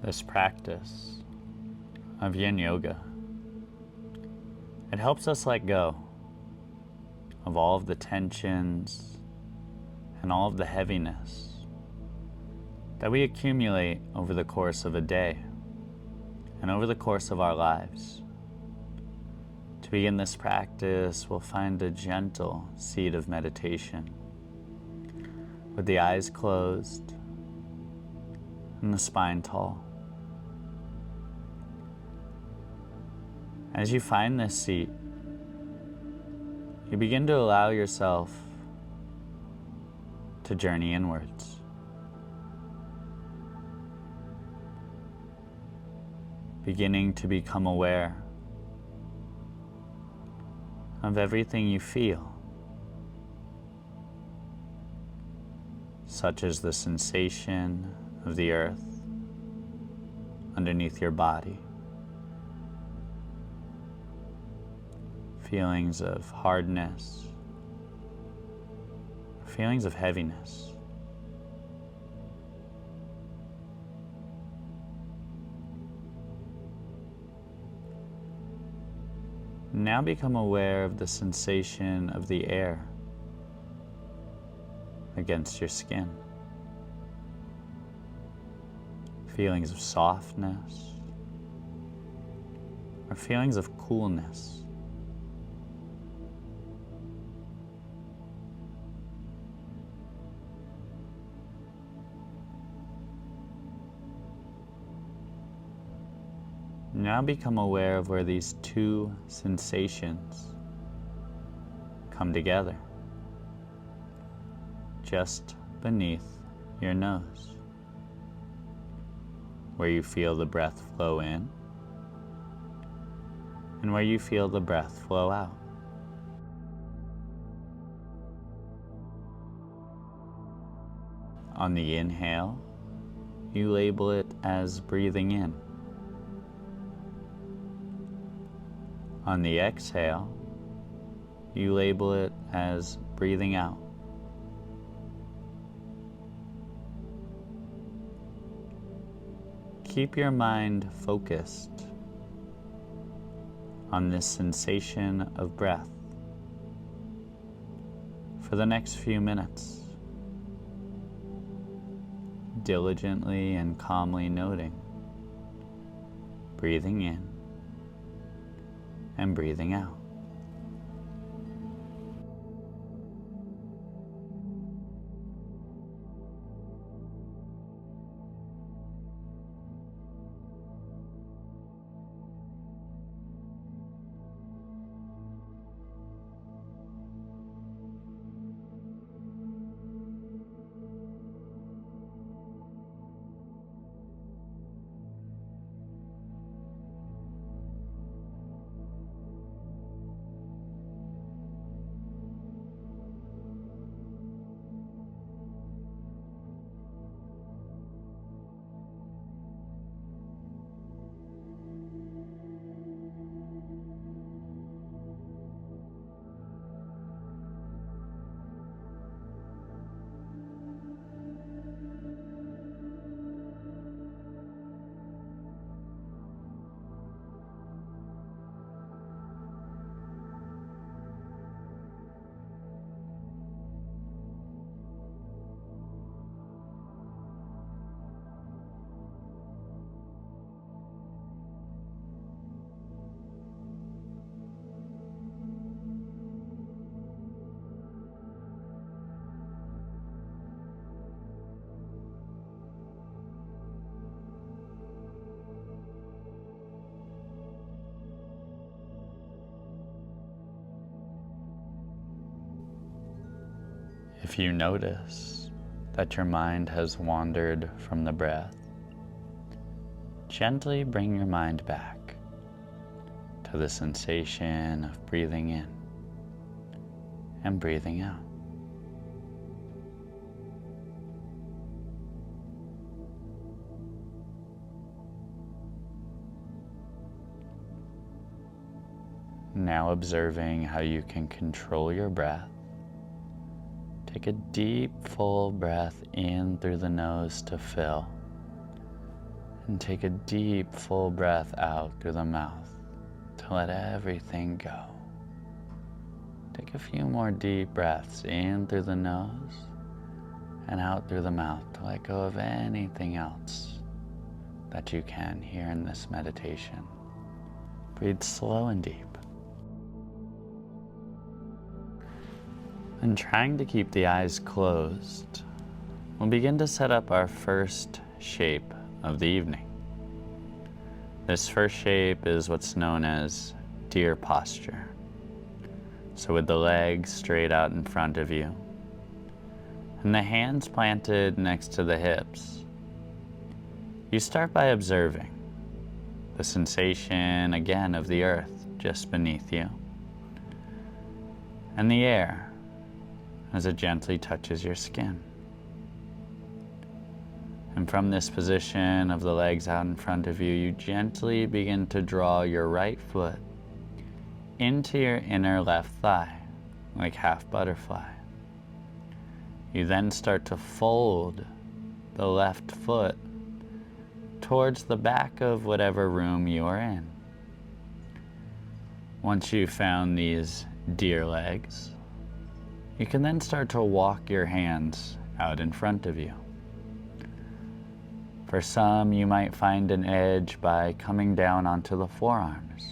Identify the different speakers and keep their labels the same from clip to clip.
Speaker 1: This practice of Yin Yoga, it helps us let go of all of the tensions and all of the heaviness that we accumulate over the course of a day and over the course of our lives. To begin this practice, we'll find a gentle seat of meditation with the eyes closed and the spine tall. As you find this seat, you begin to allow yourself to journey inwards. Beginning to become aware of everything you feel, such as the sensation of the earth underneath your body, feelings of hardness, feelings of heaviness. Now become aware of the sensation of the air against your skin. Feelings of softness or feelings of coolness. Now become aware of where these two sensations come together, just beneath your nose, where you feel the breath flow in and where you feel the breath flow out. On the inhale, you label it as breathing in. On the exhale, you label it as breathing out. Keep your mind focused on this sensation of breath for the next few minutes, diligently and calmly noting, breathing in and breathing out. If you notice that your mind has wandered from the breath, gently bring your mind back to the sensation of breathing in and breathing out. Now observing how you can control your breath. Take a deep, full breath in through the nose to fill, And take a deep, full breath out through the mouth to let everything go. Take a few more deep breaths in through the nose and out through the mouth to let go of anything else that you can here in this meditation. Breathe slow and deep. And trying to keep the eyes closed, we'll begin to set up our first shape of the evening. This first shape is what's known as deer posture. So with the legs straight out in front of you and the hands planted next to the hips, you start by observing the sensation again of the earth just beneath you and the air as it gently touches your skin. And from this position of the legs out in front of you, you gently begin to draw your right foot into your inner left thigh, like half butterfly. You then start to fold the left foot towards the back of whatever room you are in. Once you've found these deer legs, you can then start to walk your hands out in front of you. For some, you might find an edge by coming down onto the forearms.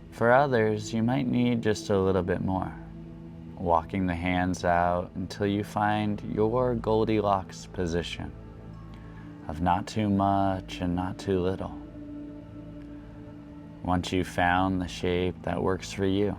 Speaker 1: For others, you might need just a little bit more, walking the hands out until you find your Goldilocks position of not too much and not too little. Once you've found the shape that works for you,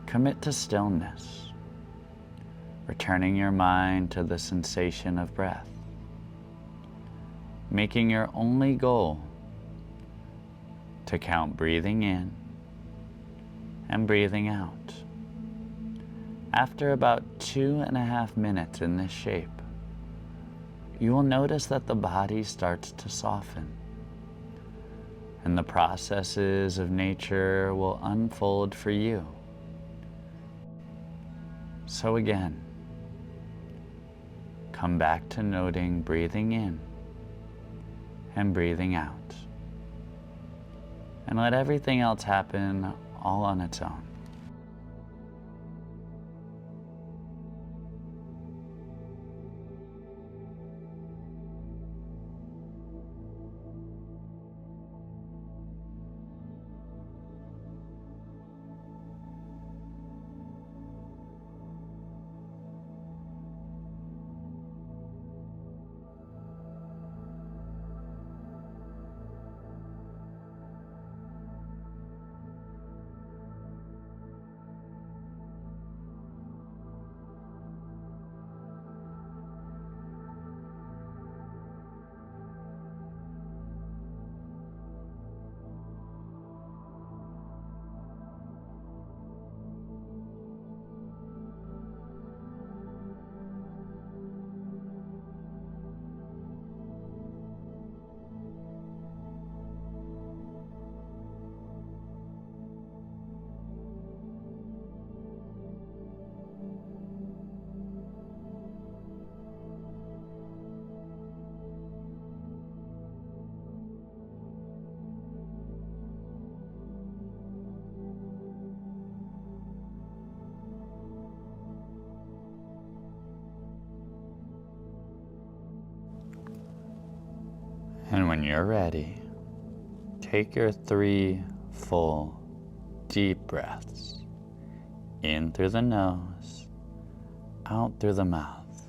Speaker 1: commit to stillness, returning your mind to the sensation of breath, making your only goal to count breathing in and breathing out. After about 2.5 minutes in this shape, you will notice that the body starts to soften, and the processes of nature will unfold for you. So again, come back to noting breathing in and breathing out. And let everything else happen all on its own. And when you're ready, take your 3 full, deep breaths in through the nose, out through the mouth.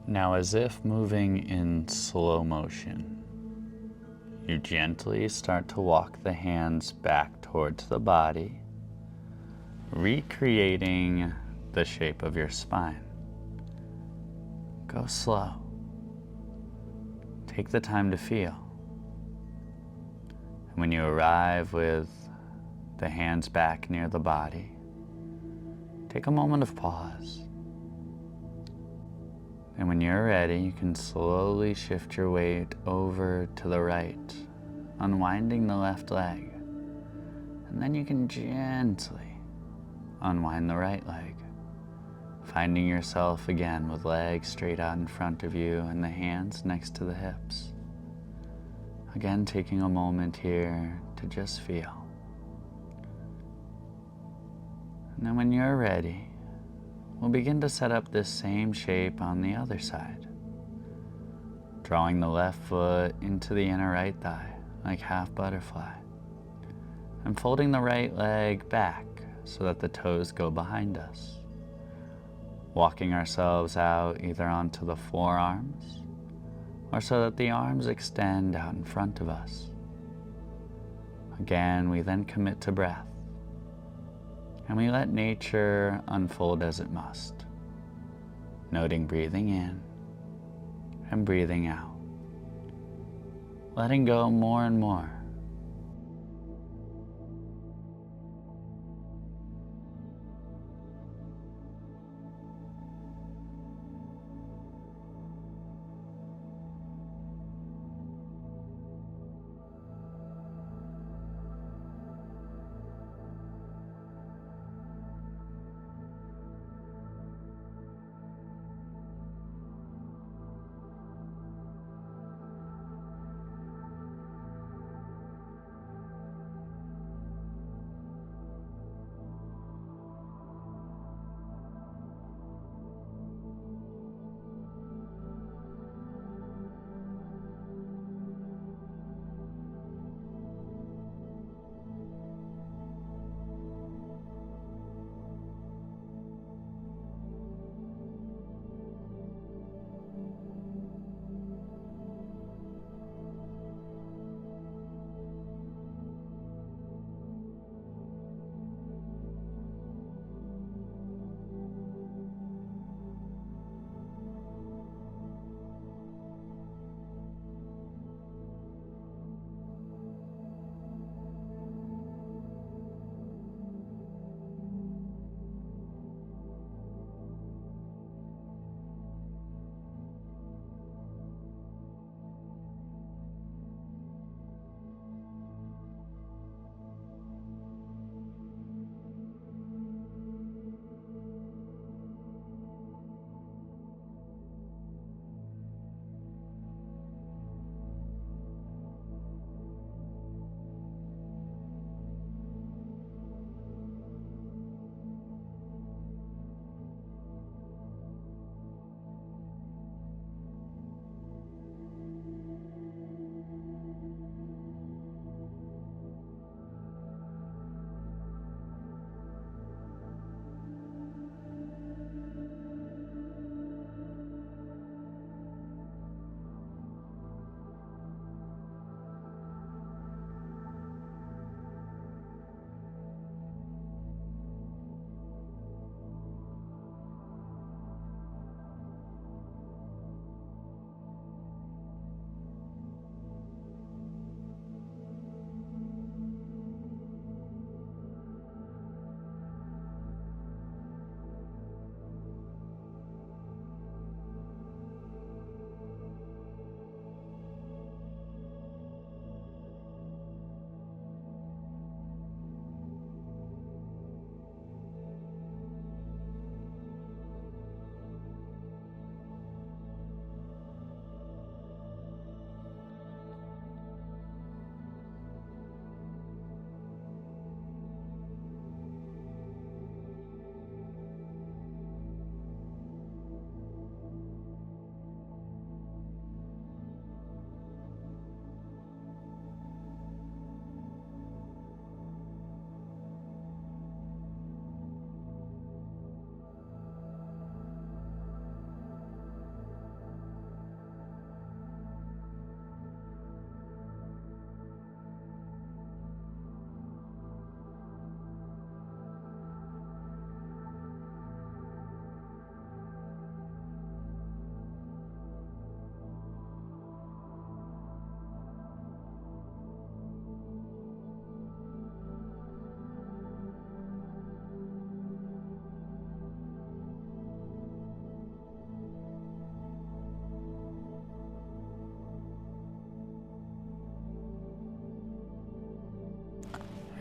Speaker 1: Now, as if moving in slow motion, you gently start to walk the hands back towards the body, recreating the shape of your spine. Go slow. Take the time to feel. And when you arrive with the hands back near the body, take a moment of pause. And when you're ready, you can slowly shift your weight over to the right, unwinding the left leg. And then you can gently unwind the right leg, Finding yourself again with legs straight out in front of you and the hands next to the hips. Again, taking a moment here to just feel. And then when you're ready, we'll begin to set up this same shape on the other side. Drawing the left foot into the inner right thigh, like half butterfly. And folding the right leg back so that the toes go behind us. Walking ourselves out either onto the forearms or so that the arms extend out in front of us. Again, we then commit to breath, and we let nature unfold as it must, noting breathing in and breathing out, letting go more and more.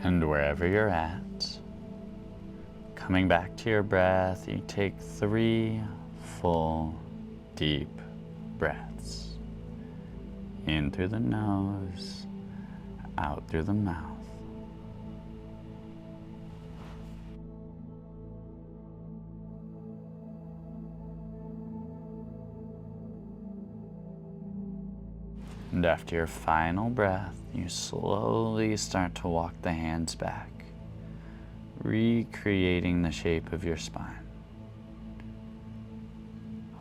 Speaker 1: And wherever you're at, Coming back to your breath, you take 3 full, deep breaths. In through the nose, out through the mouth. And after your final breath, you slowly start to walk the hands back, recreating the shape of your spine.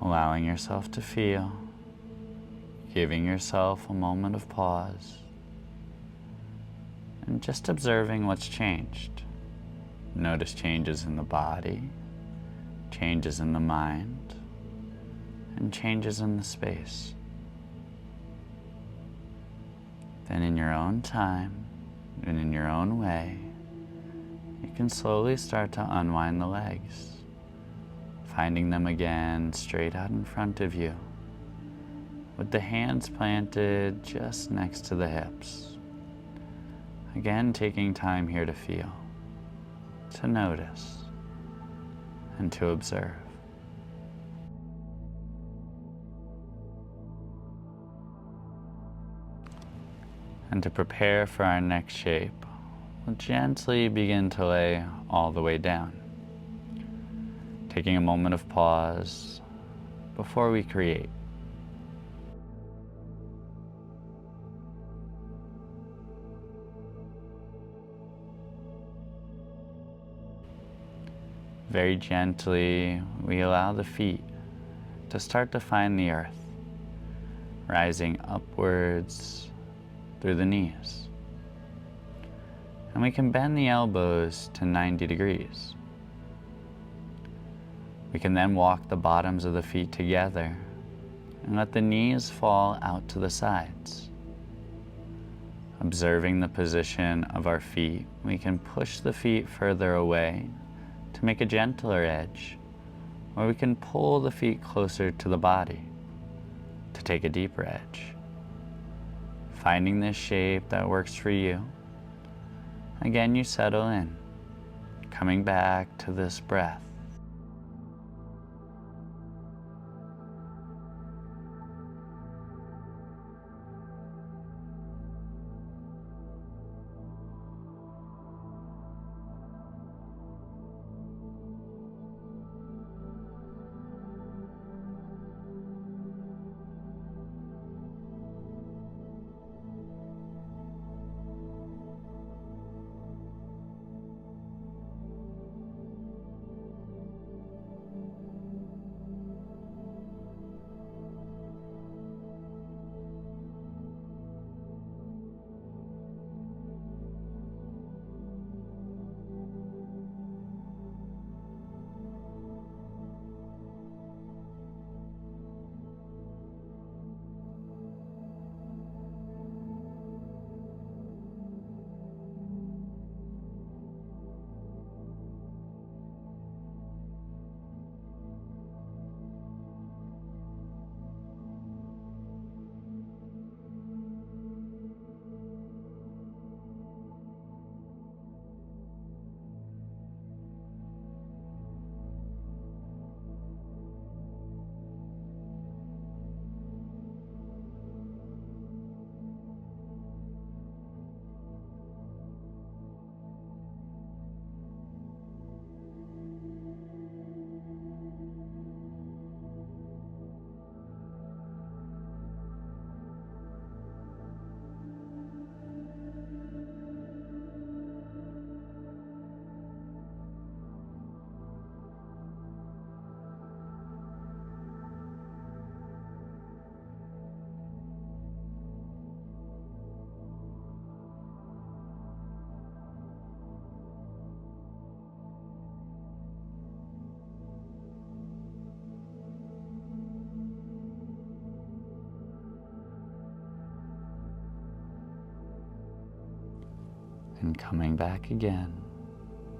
Speaker 1: Allowing yourself to feel, giving yourself a moment of pause, and just observing what's changed. Notice changes in the body, changes in the mind, and changes in the space. Then in your own time and in your own way, you can slowly start to unwind the legs, finding them again straight out in front of you, with the hands planted just next to the hips. Again, taking time here to feel, to notice, and to observe. And to prepare for our next shape, we'll gently begin to lay all the way down, taking a moment of pause before we create. Very gently, we allow the feet to start to find the earth, rising upwards through the knees. And we can bend the elbows to 90 degrees. We can then walk the bottoms of the feet together and let the knees fall out to the sides. Observing the position of our feet, we can push the feet further away to make a gentler edge, or we can pull the feet closer to the body to take a deeper edge. Finding this shape that works for you. Again, you settle in, coming back to this breath. And coming back again,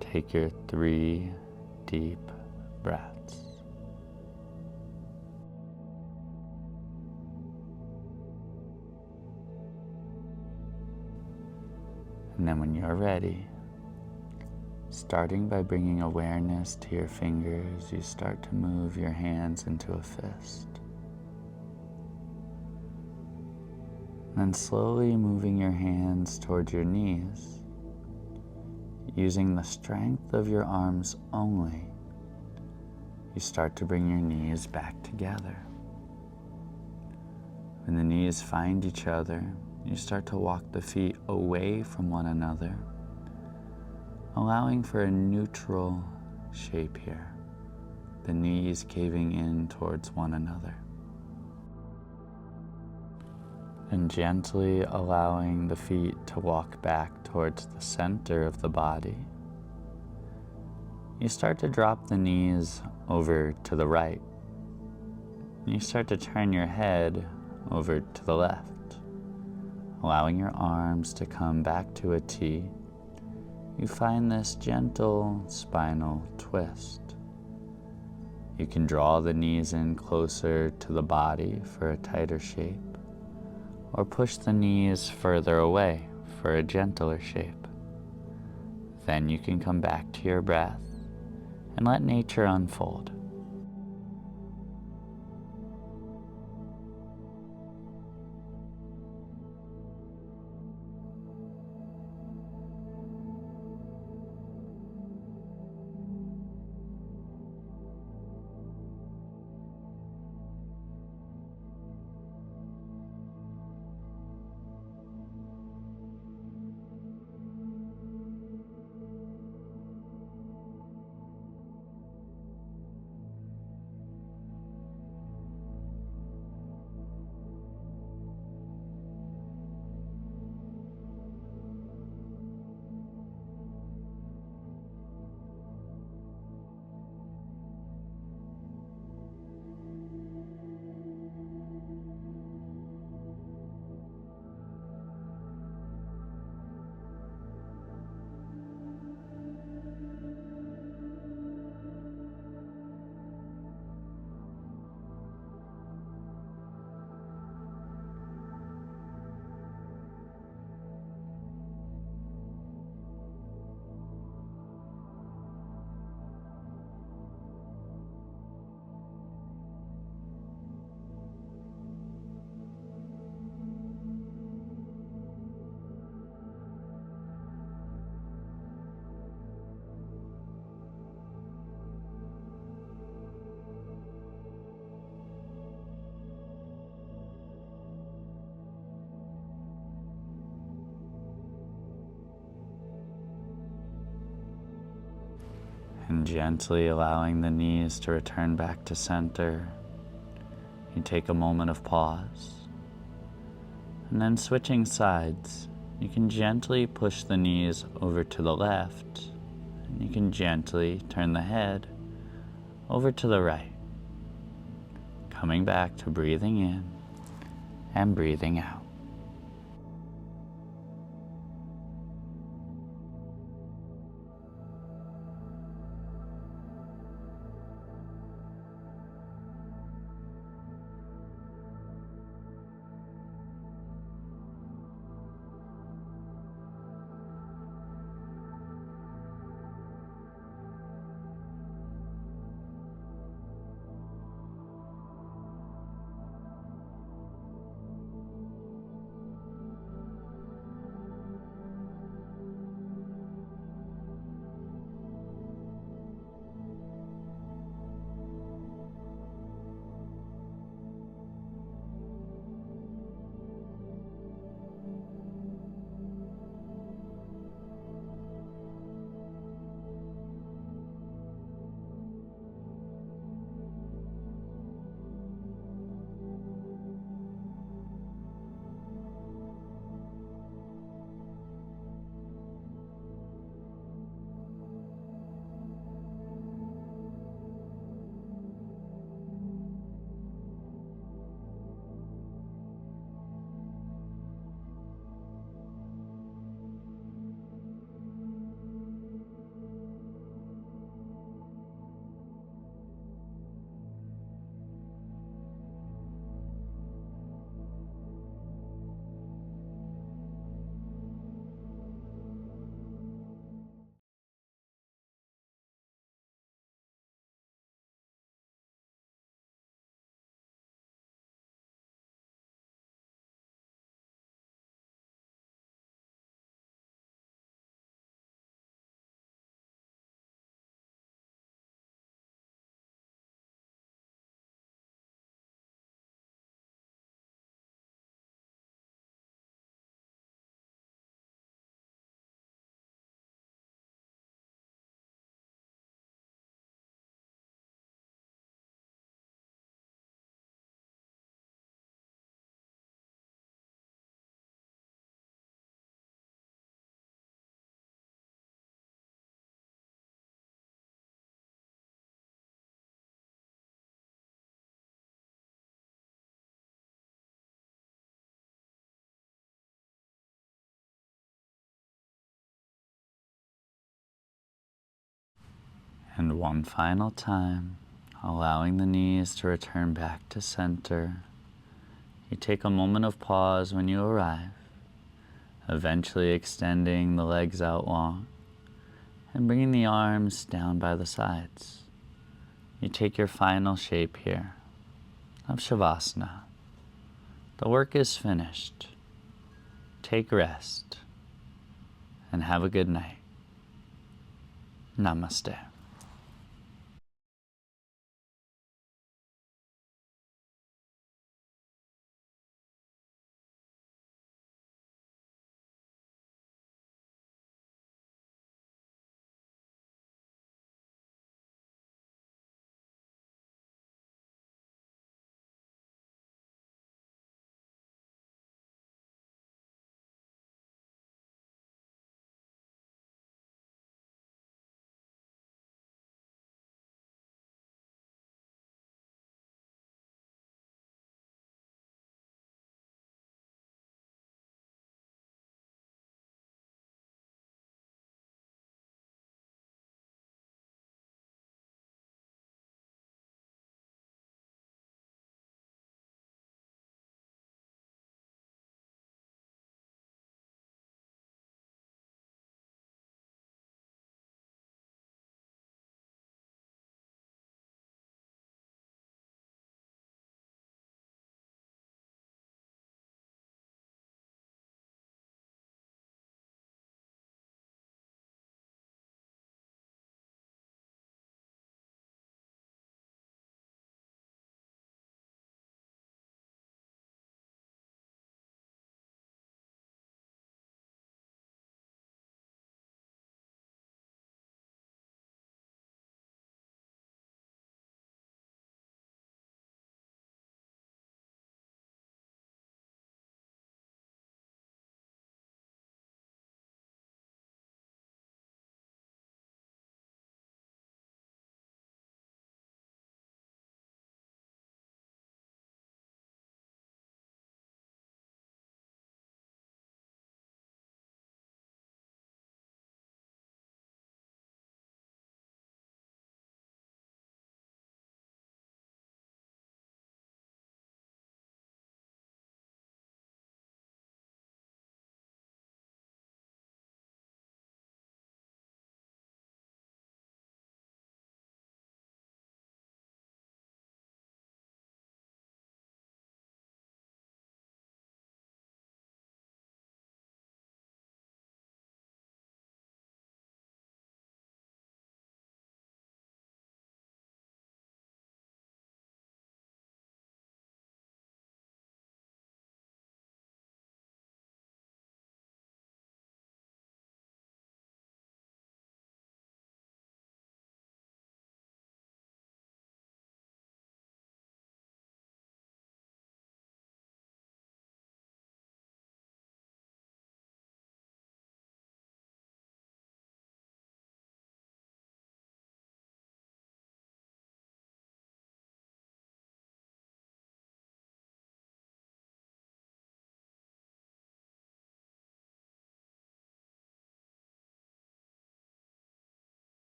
Speaker 1: take your 3 deep breaths. And then when you're ready, Starting by bringing awareness to your fingers, you start to move your hands into a fist. Then slowly moving your hands towards your knees, using the strength of your arms only, you start to bring your knees back together. When the knees find each other, you start to walk the feet away from one another, allowing for a neutral shape here, the knees caving in towards one another. And gently allowing the feet to walk back towards the center of the body, you start to drop the knees over to the right. You start to turn your head over to the left, allowing your arms to come back to a T. You find this gentle spinal twist. You can draw the knees in closer to the body for a tighter shape, or push the knees further away for a gentler shape. Then you can come back to your breath and let nature unfold. And gently allowing the knees to return back to center, you take a moment of pause. And then switching sides, you can gently push the knees over to the left, and you can gently turn the head over to the right, coming back to breathing in and breathing out. And one final time, allowing the knees to return back to center. You take a moment of pause when you arrive, eventually extending the legs out long and bringing the arms down by the sides. You take your final shape here of Shavasana. The work is finished. Take rest and have a good night. Namaste.